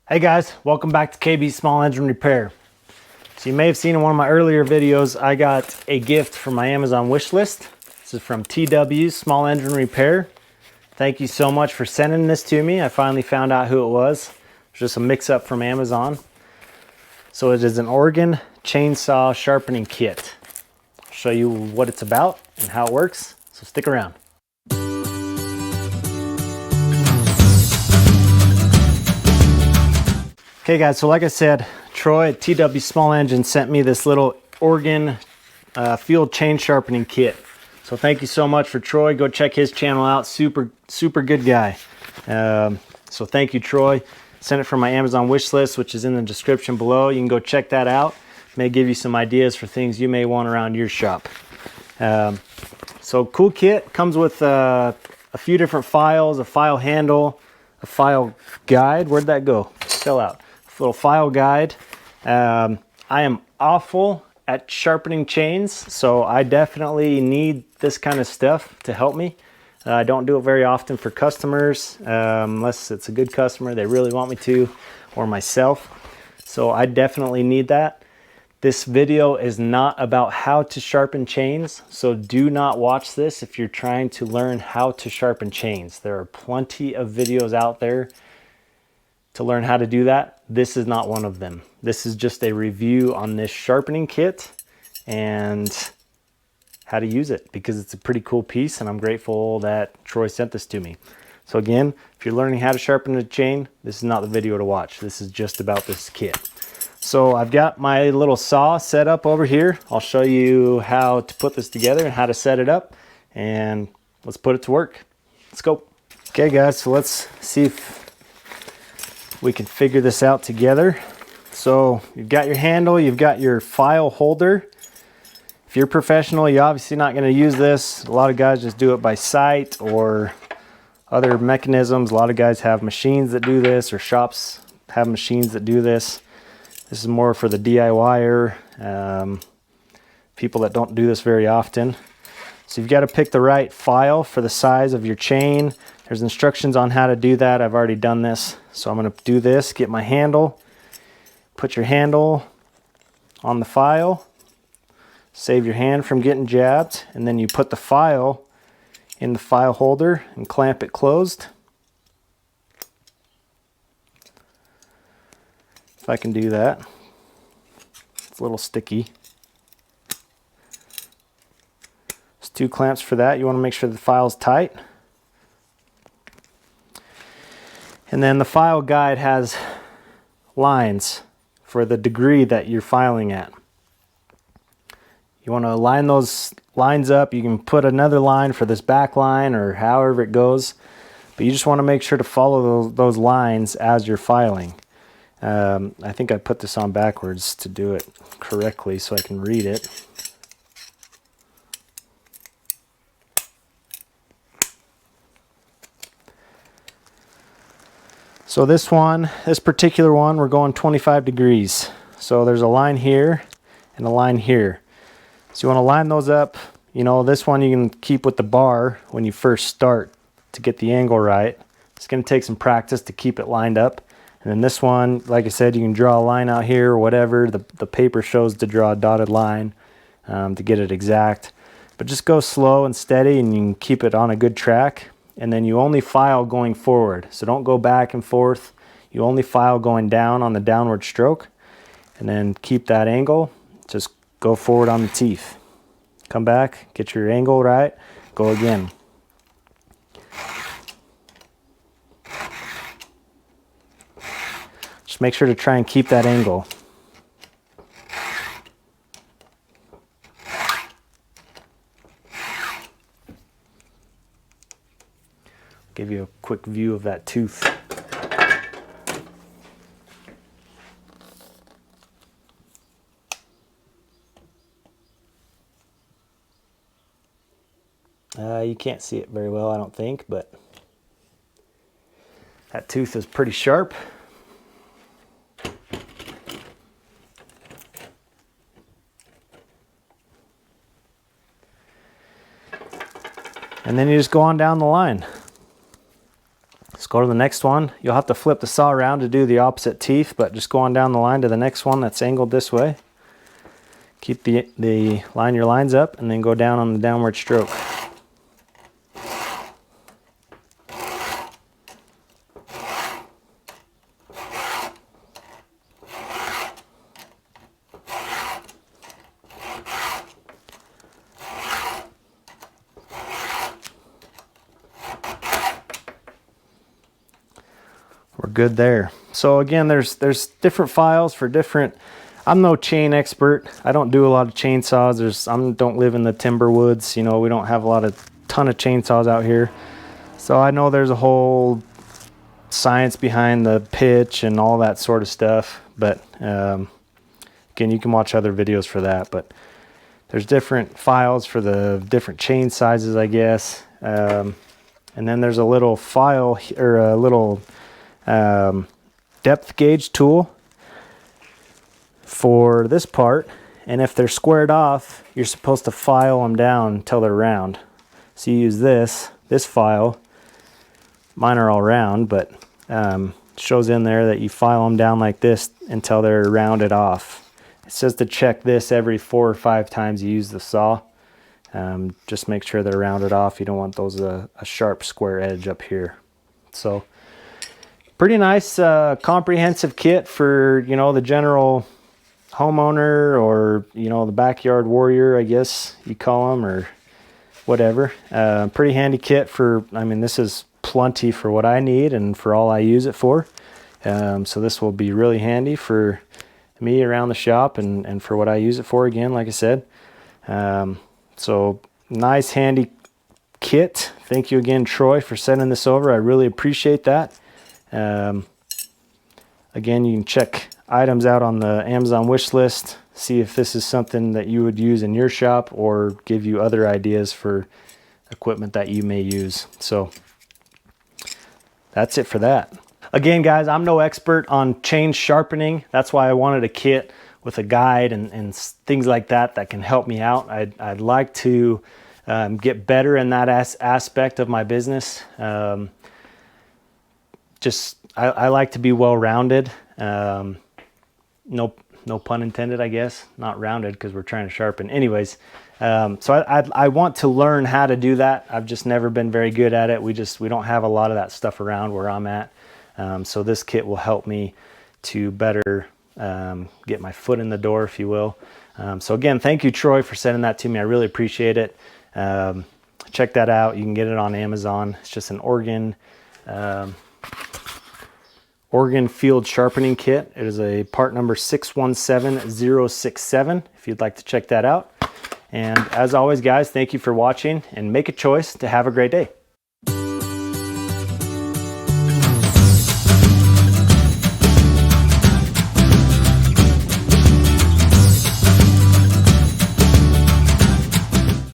Hey guys, welcome back to KB Small Engine Repair. So you may have seen in one of my earlier videos, I got a gift from my Amazon wish list. This is from TW Small Engine Repair. Thank you so much for sending this to me. I finally found out who it was. It's just a mix-up from Amazon. So it is an Oregon chainsaw sharpening kit. I'll show you what it's about and how it works, so stick around. Okay guys, so like I said, Troy at TW Small Engine sent me this little Oregon Field Chain Sharpening Kit. So thank you so much for Troy. Go check his channel out. Super good guy. So thank you, Troy. Sent it from my Amazon wish list, which is in the description below. You can go check that out. May give you some ideas for things you may want around your shop. So cool kit. Comes with a few different files, a file handle, a file guide. Where'd that go? Fell out. Little file guide. I am awful at sharpening chains, so I definitely need this kind of stuff to help me. I don't do it very often for customers, unless it's a good customer, they really want me to, or myself. So I definitely need that. This video is not about how to sharpen chains, so do not watch this if you're trying to learn how to sharpen chains. There are plenty of videos out there to learn how to do that. This is not one of them. This is just a review on this sharpening kit and how to use it, because it's a pretty cool piece and I'm grateful that Troy sent this to me. So again, if you're learning how to sharpen a chain, this is not the video to watch. This is just about this kit. So I've got my little saw set up over here. I'll show you how to put this together and how to set it up, and let's put it to work. Let's go. Okay guys, so let's see if we can figure this out together. So you've got your handle, you've got your file holder. If you're professional, you're obviously not going to use this. A lot of guys just do it by sight or other mechanisms. A lot of guys have machines that do this, or shops have machines that do this. This is more for the DIYer, people that don't do this very often. So you've got to pick the right file for the size of your chain. There's instructions on how to do that. I've already done this. So I'm going to do this, get my handle, put your handle on the file, save your hand from getting jabbed, and then you put the file in the file holder and clamp it closed. If I can do that. It's a little sticky. There's 2 clamps for that. You want to make sure the file's tight. And then the file guide has lines for the degree that you're filing at. You want to line those lines up. You can put another line for this back line or however it goes, but you just want to make sure to follow those lines as you're filing. I think I put this on backwards to do it correctly so I can read it. So this particular one, we're going 25 degrees. So there's a line here and a line here. So you want to line those up. You know, this one you can keep with the bar when you first start to get the angle right. It's going to take some practice to keep it lined up. And then this one, like I said, you can draw a line out here or whatever. The paper shows to draw a dotted line to get it exact. But just go slow and steady and you can keep it on a good track. And then you only file going forward. So don't go back and forth. You only file going down on the downward stroke. And then keep that angle. Just go forward on the teeth. Come back, get your angle right, go again. Just make sure to try and keep that angle. Give you a quick view of that tooth. You can't see it very well, I don't think, but that tooth is pretty sharp. And then you just go on down the line. go to the next one. You'll have to flip the saw around to do the opposite teeth, but just go on down the line to the next one that's angled this way. Keep line your lines up and then go down on the downward stroke. We're good there. So again, there's different files for different. I'm no chain expert. I don't do a lot of chainsaws. I don't live in the timber woods. You know, we don't have a ton of chainsaws out here. So I know there's a whole science behind the pitch and all that sort of stuff. But again, you can watch other videos for that. But there's different files for the different chain sizes, I guess. And then there's a little file or a little depth gauge tool for this part, and if they're squared off, you're supposed to file them down until they're round. So you use this file. Mine are all round, but it shows in there that you file them down like this until they're rounded off. It says to check this every 4 or 5 times you use the saw. Just make sure they're rounded off. You don't want those a sharp square edge up here. So pretty nice comprehensive kit for, you know, the general homeowner, or, you know, the backyard warrior, I guess you call them, or whatever. Pretty handy kit for, I mean, this is plenty for what I need and for all I use it for. So this will be really handy for me around the shop and for what I use it for, again, like I said. So nice handy kit. Thank you again, Troy, for sending this over. I really appreciate that. Again, you can check items out on the Amazon wish list, see if this is something that you would use in your shop, or give you other ideas for equipment that you may use. So that's it for that. Again, guys, I'm no expert on chain sharpening. That's why I wanted a kit with a guide and things like that that can help me out. I'd like to get better in that aspect of my business. I like to be well-rounded. No pun intended, I guess. Not rounded, because we're trying to sharpen. Anyways, so I want to learn how to do that. I've just never been very good at it. We don't have a lot of that stuff around where I'm at. So this kit will help me to better get my foot in the door, if you will. So again, thank you, Troy, for sending that to me. I really appreciate it. Check that out. You can get it on Amazon. It's just an Oregon Field Sharpening Kit. It is a part number 617067, if you'd like to check that out. And as always, guys, thank you for watching, and make a choice to have a great day.